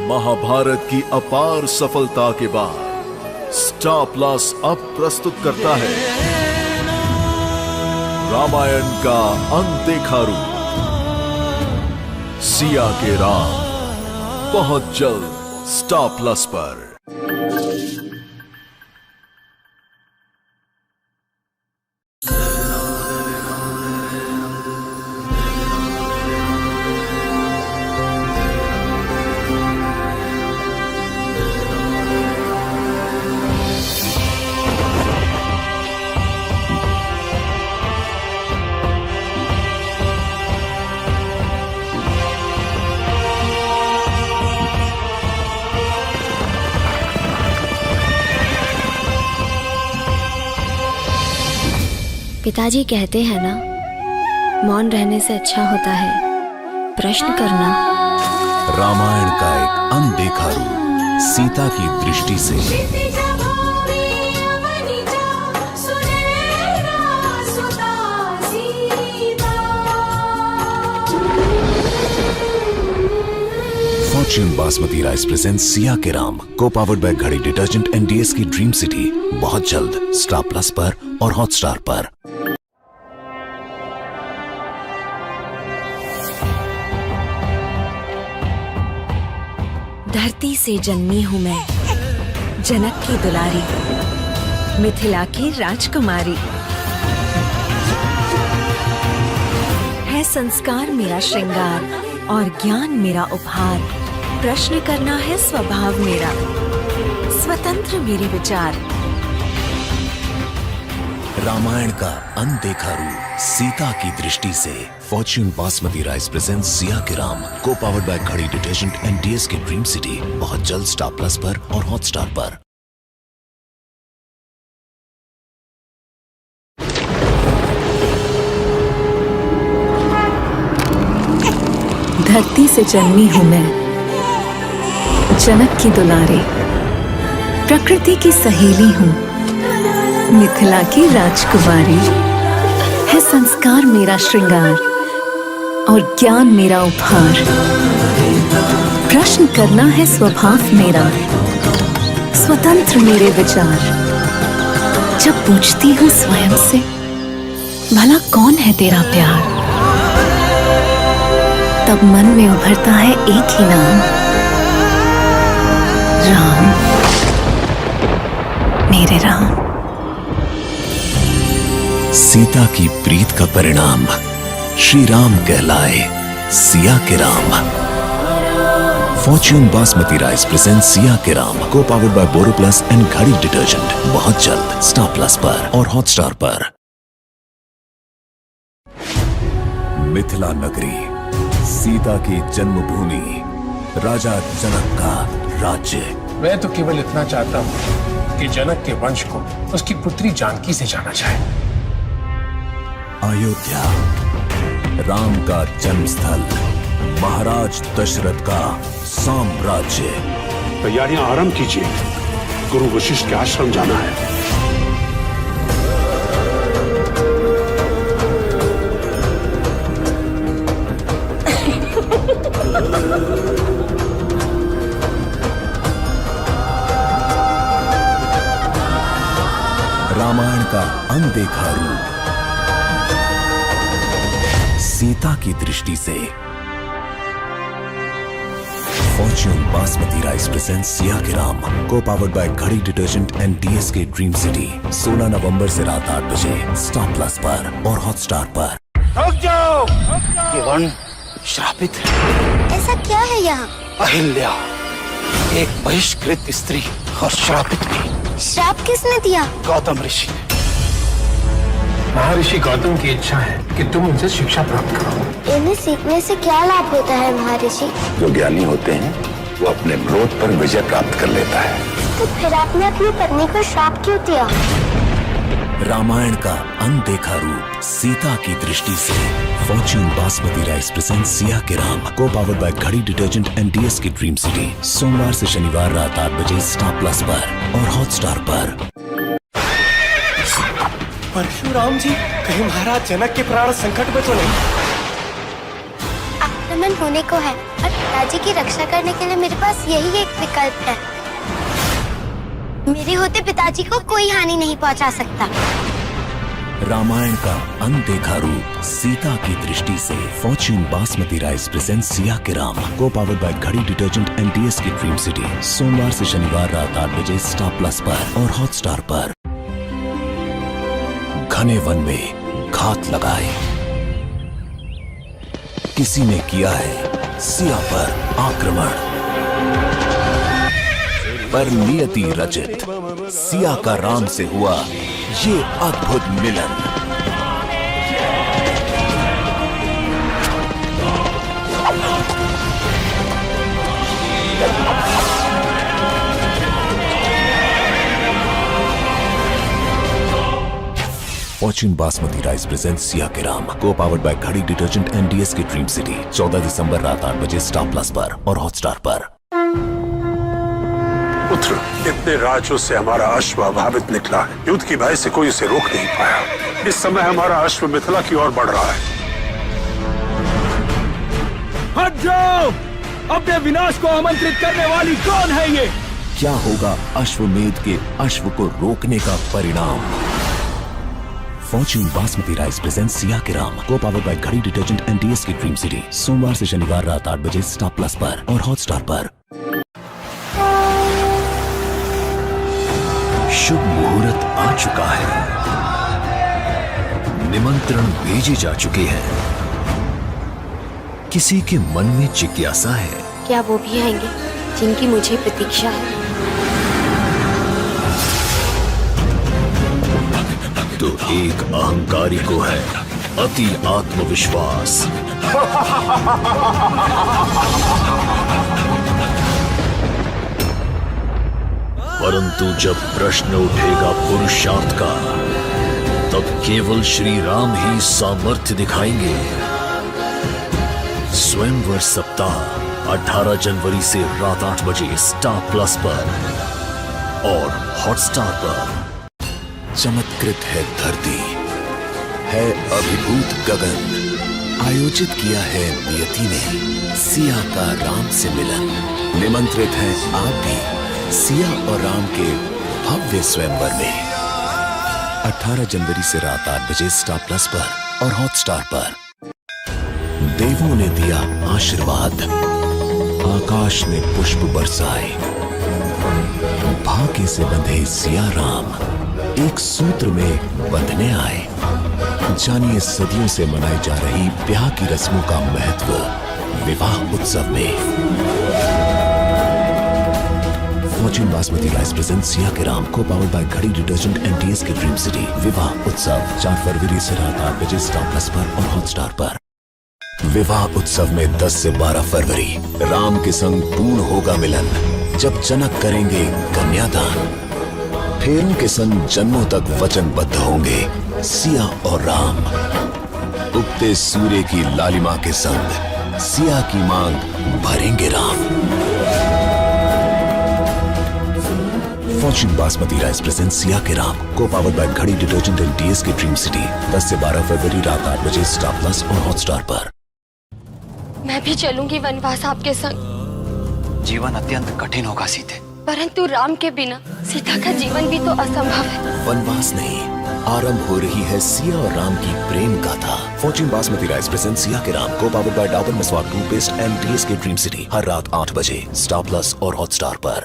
महाभारत की अपार सफलता के बाद स्टार प्लस अब प्रस्तुत करता है रामायण का अनदेखा रूप सिया के राम। बहुत जल्द स्टार प्लस पर। पिताजी कहते हैं ना, मौन रहने से अच्छा होता है प्रश्न करना। रामायण का एक अनदेखा रूप सीता की दृष्टि से। Fortune basmati rice presents Siya के Ram, co powered by Ghadi detergent and DS की ड्रीम सिटी। बहुत जल्द स्टार प्लस पर और हॉटस्टार पर। धरती से जन्मी हूँ मैं, जनक की दुलारी, मिथिला की राजकुमारी। है संस्कार मेरा श्रृंगार और ज्ञान मेरा उपहार। प्रश्न करना है स्वभाव मेरा, स्वतंत्र मेरे विचार। रामायण का अनदेखा रूप सीता की दृष्टि से। Fortune basmati rice presents Siya के Ram, co powered by Ghadi detergent and DS की ड्रीम सिटी। बहुत जल्द स्टार प्लस पर और हॉटस्टार पर। धरती से जन्मी हूँ मैं, जनक की दुलारी, प्रकृति की सहेली हूँ, मिथिला की राजकुमारी। है संस्कार मेरा श्रृंगार और ज्ञान मेरा उपहार। प्रश्न करना है स्वभाव मेरा, स्वतंत्र मेरे विचार। जब पूछती हूँ स्वयं से, भला कौन है तेरा प्यार, तब मन में उभरता है एक ही नाम, राम, मेरे राम। सीता की प्रीत का परिणाम श्री राम कहलाए सिया के Ram. Fortune basmati rice presents Siya के Ram, co powered by Boroplus and Ghadi detergent. बहुत जल्द स्टार प्लस पर और हॉटस्टार पर। मिथिला नगरी, सीता की जन्मभूमि, राजा जनक का राज्य। मैं तो केवल इतना चाहता हूँ कि जनक के वंश को उसकी पुत्री जानकी से जाना जाए। अयोध्या, राम का जन्मस्थल, महाराज दशरथ का साम्राज्य। तैयारियां आरंभ कीजिए, गुरु वशिष्ठ के आश्रम जाना है। रामायण का अनदेखा रूप सीता की दृष्टि से। Fortune basmati rice presents Siya के Ram, co powered by Ghadi detergent and DS के ड्रीम सिटी। 16 नवंबर से रात 8 बजे स्टार प्लस पर और हॉटस्टार पर। रुक जाओ, ये वन श्रापित है। ऐसा क्या है यहाँ? अहिल्या, एक बहिष्कृत स्त्री और श्रापित भी। श्राप किसने दिया? गौतम ऋषि। महर्षि गौतम की इच्छा है कि तुम उनसे शिक्षा प्राप्त करो। इन्हें सीखने से क्या लाभ होता है महर्षि? जो ज्ञानी होते हैं वो अपने क्रोध पर विजय प्राप्त कर लेता है। तो फिर आपने अपनी पत्नी को श्राप क्यों दिया? रामायण का अनदेखा रूप सीता की दृष्टि से। Fortune basmati rice presents Siya के Ram, co powered by Ghadi detergent and DS की ड्रीम सिटी। सोमवार से शनिवार रात 8 बजे स्टार प्लस पर और हॉटस्टार पर। परशुराम जी, कहीं महाराज जनक के प्राण संकट में तो नहीं? आक्रमण होने को है और पिताजी की रक्षा करने के लिए मेरे पास यही एक विकल्प है। मेरे होते पिताजी को कोई हानि नहीं पहुंचा सकता। रामायण का अनदेखा रूप सीता की दृष्टि से Fortune basmati rice present Siya के Ram, co powered by Ghadi detergent and DS की ड्रीम सिटी, सोमवार से शनिवार रात 8 बजे स्टार प्लस पर और हॉटस्टार पर। घने वन में घात लगाए, किसी ने किया है सिया पर आक्रमण, पर नियति रचित सिया का राम से हुआ ये अद्भुत मिलन। Fortune basmati rice present Siya के Ram, co powered by Ghadi detergent and DS की ड्रीम सिटी, 14 दिसंबर रात 8 बजे स्टार प्लस पर और हॉटस्टार पर। पुत्र, इतने राज्यों से हमारा अश्व अभावित निकला है। युद्ध की भय से कोई उसे रोक नहीं पाया। इस समय हमारा अश्व मिथिला की ओर बढ़ रहा है। हट जाओ! अपने विनाश को आमंत्रित करने वाली कौन है ये? क्या होगा अश्वमेध के अश्व को रोकने का परिणाम? Fortune basmati rice present Siya के Ram, co powered by Ghadi detergent and DS की ड्रीम सिटी, सोमवार से शनिवार रात 8 बजे स्टार प्लस पर और हॉटस्टार पर। शुभ मुहूर्त आ चुका है, निमंत्रण भेजे जा चुके हैं। किसी के मन में जिज्ञासा है, क्या वो भी आएंगे जिनकी मुझे प्रतीक्षा है? तो एक अहंकारी को है अति आत्मविश्वास। परंतु जब प्रश्न उठेगा पुरुषार्थ का, तब केवल श्री राम ही सामर्थ्य दिखाएंगे। स्वयंवर सप्ताह 18 जनवरी से रात 8 बजे स्टार प्लस पर और हॉटस्टार पर। चमत्कृत है धरती, है अभिभूत गगन, आयोजित किया है नियति ने सिया का राम से मिलन। निमंत्रित हैं आप भी सिया और राम के भव्य स्वयंवर में, 18 जनवरी से रात 8 बजे स्टार प्लस पर और हॉटस्टार पर। देवों ने दिया आशीर्वाद, आकाश में पुष्प बरसाए, भाग्य से बंधे सिया राम एक सूत्र में बंधने आए। जानिए सदियों से मनाई जा रही ब्याह की रस्मों का महत्व विवाह उत्सव में। Fortune basmati rice present Siya के Ram, co powered by Ghadi detergent and DS की ड्रीम सिटी, विवाह उत्सव 4 फरवरी से रात 8 बजे स्टार प्लस पर और हॉटस्टार पर। विवाह उत्सव में 10 से 12 फरवरी राम के संग पूर्ण होगा मिलन, जब जनक करेंगे कन्यादान। फेरों के संग जन्मों तक वचनबद्ध होंगे सिया और राम। उगते सूर्य की लालिमा के संग सिया की मांग भरेंगे Ram. Fortune basmati rice present Siya के Ram, co powered by Ghadi detergent and DS की ड्रीम सिटी, 10 से 12 फरवरी रात 8 बजे स्टार प्लस और हॉटस्टार पर। मैं भी चलूंगी वनवास आपके संग। जीवन अत्यंत कठिन होगा सीते, परंतु राम के बिना सीता का जीवन भी तो असंभव है। वनवास नहीं, आरंभ हो रही है सिया और राम की प्रेम गाथा। Fortune basmati rice present Siya के Ram, co powered by Dabur Meswak toothpaste and DS के ड्रीम सिटी, हर रात 8 बजे स्टार प्लस और हॉटस्टार पर।